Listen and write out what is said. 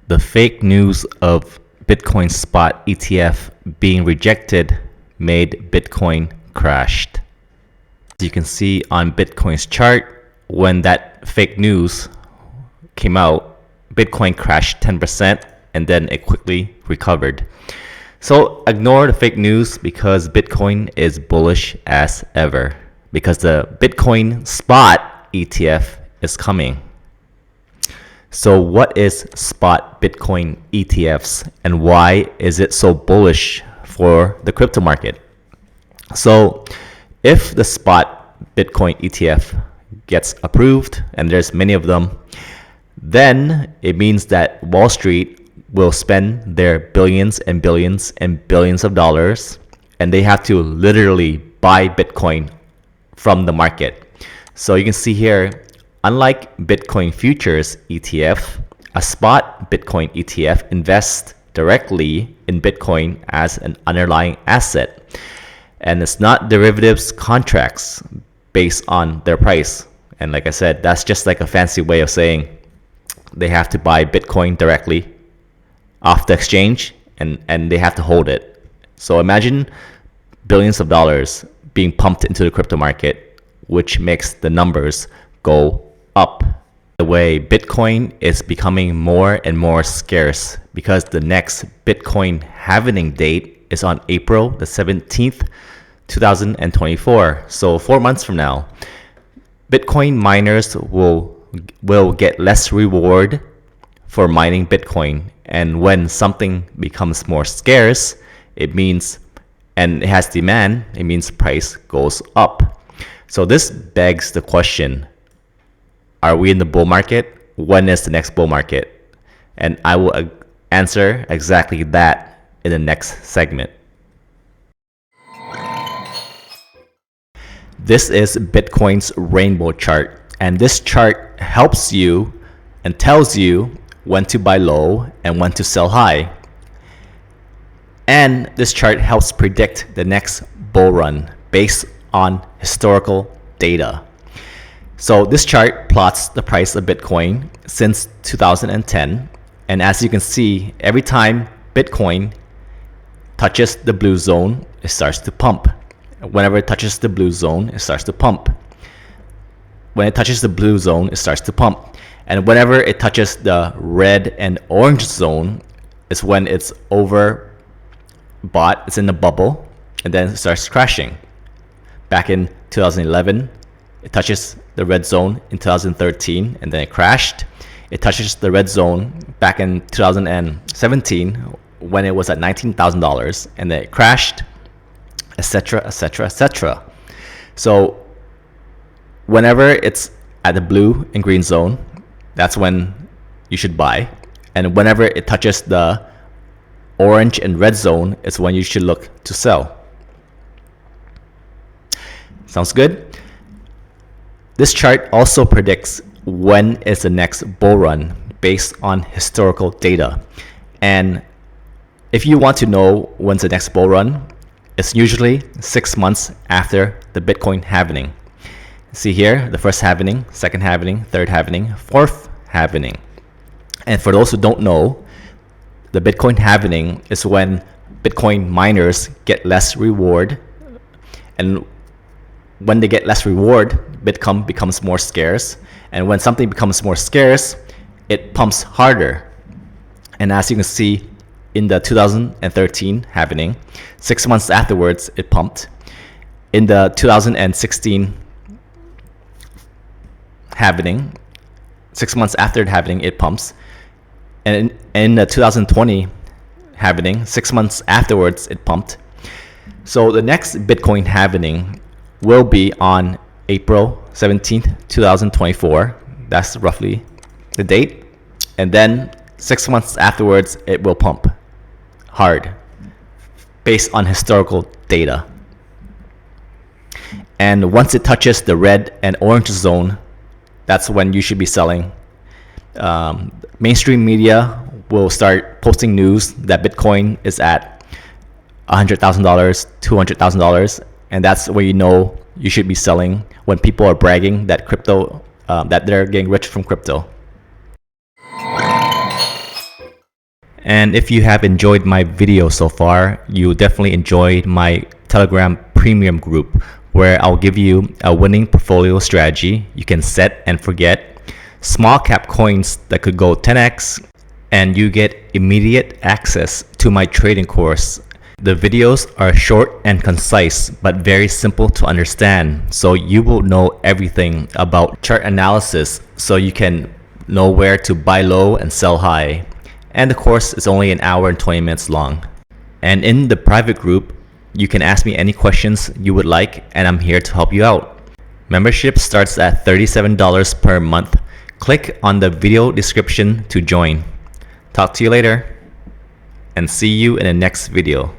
The fake news of Bitcoin spot ETF being rejected made Bitcoin crashed. As you can see on Bitcoin's chart, when that fake news came out, Bitcoin crashed 10% and then it quickly recovered. So ignore the fake news because Bitcoin is bullish as ever because the Bitcoin spot ETF is coming. So what is spot Bitcoin ETFs and why is it so bullish for the crypto market? So if the spot Bitcoin ETF gets approved, and there's many of them, then it means that Wall Street will spend their billions and billions and billions of dollars, and they have to literally buy Bitcoin from the market. So you can see here, unlike Bitcoin futures ETF, a spot Bitcoin ETF invests directly in Bitcoin as an underlying asset. And it's not derivatives contracts based on their price. And like I said, that's just like a fancy way of saying they have to buy Bitcoin directly off the exchange and they have to hold it. So imagine billions of dollars being pumped into the crypto market, which makes the numbers go up. The way Bitcoin is becoming more and more scarce because the next Bitcoin halving date is on April the 17th, 2024. So 4 months from now, Bitcoin miners will get less reward for mining Bitcoin. And when something becomes more scarce, it means, and it has demand, it means price goes up. So this begs the question, are we in the bull market? When is the next bull market? And I will answer exactly that in the next segment. This is Bitcoin's rainbow chart, and this chart helps you and tells you when to buy low and when to sell high. And this chart helps predict the next bull run based on historical data. So this chart plots the price of Bitcoin since 2010. And as you can see, every time Bitcoin touches the blue zone, it starts to pump. Whenever it touches the blue zone, it starts to pump. When it touches the blue zone, it starts to pump. And whenever it touches the red and orange zone, is when it's overbought, it's in the bubble, and then it starts crashing. Back in 2011, it touches the red zone in 2013, and then it crashed. It touches the red zone back in 2017 when it was at $19,000, and then it crashed, etc., etc., etc. So whenever it's at the blue and green zone, that's when you should buy. And whenever it touches the orange and red zone, it's when you should look to sell. Sounds good? This chart also predicts when is the next bull run based on historical data. And if you want to know when's the next bull run, it's usually 6 months after the Bitcoin halving. See here, the first halving, second halving, third halving, fourth halving. And for those who don't know, the Bitcoin halving is when Bitcoin miners get less reward. And when they get less reward, Bitcoin becomes more scarce. And when something becomes more scarce, it pumps harder. And as you can see in the 2013 halving, 6 months afterwards, it pumped. In the 2016 halving, 6 months after the halving, it pumps. And in the 2020 halving, 6 months afterwards, it pumped. So the next Bitcoin halving will be on April 17th, 2024. That's roughly the date. And then 6 months afterwards, it will pump hard based on historical data. And once it touches the red and orange zone, that's when you should be selling. Mainstream media will start posting news that Bitcoin is at $100,000, $200,000, and that's where you know you should be selling, when people are bragging that crypto, that they're getting rich from crypto. And if you have enjoyed my video so far, you definitely enjoyed my Telegram premium group, where I'll give you a winning portfolio strategy you can set and forget, small cap coins that could go 10x, and you get immediate access to my trading course. The videos are short and concise, but very simple to understand, so you will know everything about chart analysis, so you can know where to buy low and sell high. And the course is only an hour and 20 minutes long. And in the private group, you can ask me any questions you would like, and I'm here to help you out. Membership starts at $37 per month. Click on the video description to join. Talk to you later, and see you in the next video.